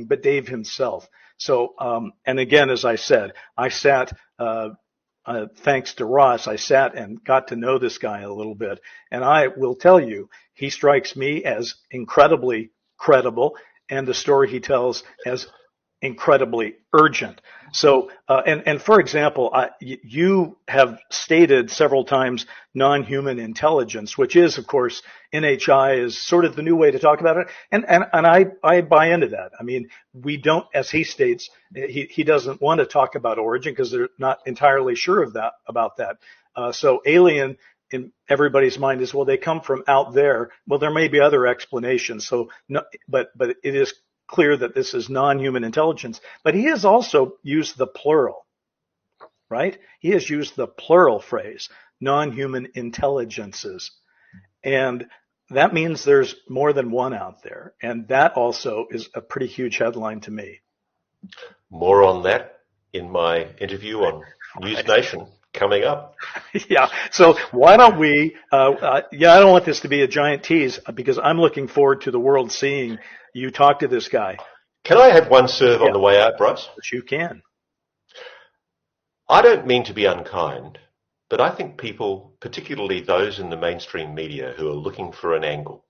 but Dave himself. So, and again, as I said, I sat, thanks to Ross, I sat and got to know this guy a little bit. And I will tell you, he strikes me as incredibly credible, and the story he tells as incredibly urgent. So, and for example, you have stated several times non-human intelligence, which is, of course, NHI is sort of the new way to talk about it. And I buy into that. I mean, we don't, as he states, he doesn't want to talk about origin because they're not entirely sure about that. So alien in everybody's mind is, well, they come from out there. Well, there may be other explanations. So, no, but it is clear that this is non-human intelligence, but he has also used the plural, right? He has used the plural phrase, non-human intelligences. And that means there's more than one out there. And that also is a pretty huge headline to me. More on that in my interview on News Nation coming up. Yeah. So why don't we, I don't want this to be a giant tease because I'm looking forward to the world seeing you talk to this guy. Can I have one serve on the way out, Bryce? But you can. I don't mean to be unkind, but I think people, particularly those in the mainstream media who are looking for an angle,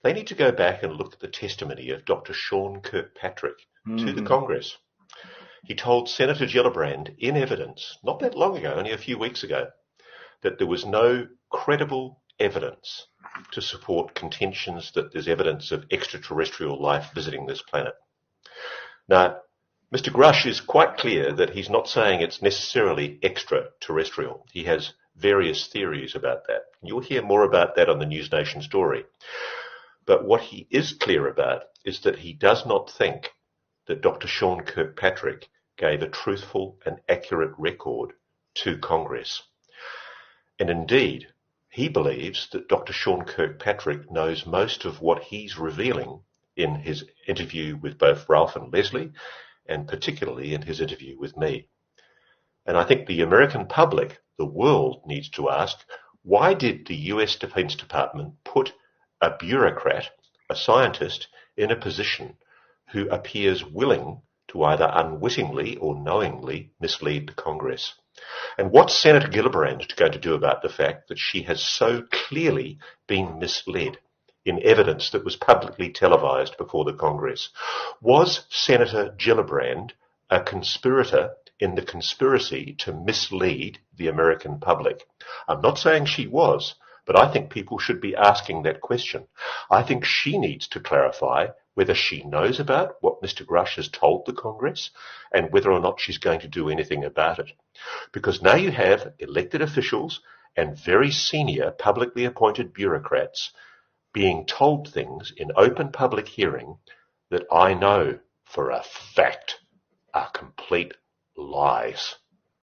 they need to go back and look at the testimony of Dr. Sean Kirkpatrick to the Congress. He told Senator Gillibrand in evidence, not that long ago, only a few weeks ago, that there was no credible evidence to support contentions that there's evidence of extraterrestrial life visiting this planet. Now, Mr. Grush is quite clear that he's not saying it's necessarily extraterrestrial. He has various theories about that. You'll hear more about that on the News Nation story. But what he is clear about is that he does not think that Dr. Sean Kirkpatrick gave a truthful and accurate record to Congress. And indeed, he believes that Dr. Sean Kirkpatrick knows most of what he's revealing in his interview with both Ralph and Leslie, and particularly in his interview with me. And I think the American public, the world, needs to ask, why did the US Defense Department put a bureaucrat, a scientist, in a position who appears willing to either unwittingly or knowingly mislead the Congress? And what's Senator Gillibrand going to do about the fact that she has so clearly been misled in evidence that was publicly televised before the Congress? Was Senator Gillibrand a conspirator in the conspiracy to mislead the American public? I'm not saying she was, but I think people should be asking that question. I think she needs to clarify whether she knows about what Mr. Grush has told the Congress and whether or not she's going to do anything about it. Because now you have elected officials and very senior publicly appointed bureaucrats being told things in open public hearing that I know for a fact are complete lies.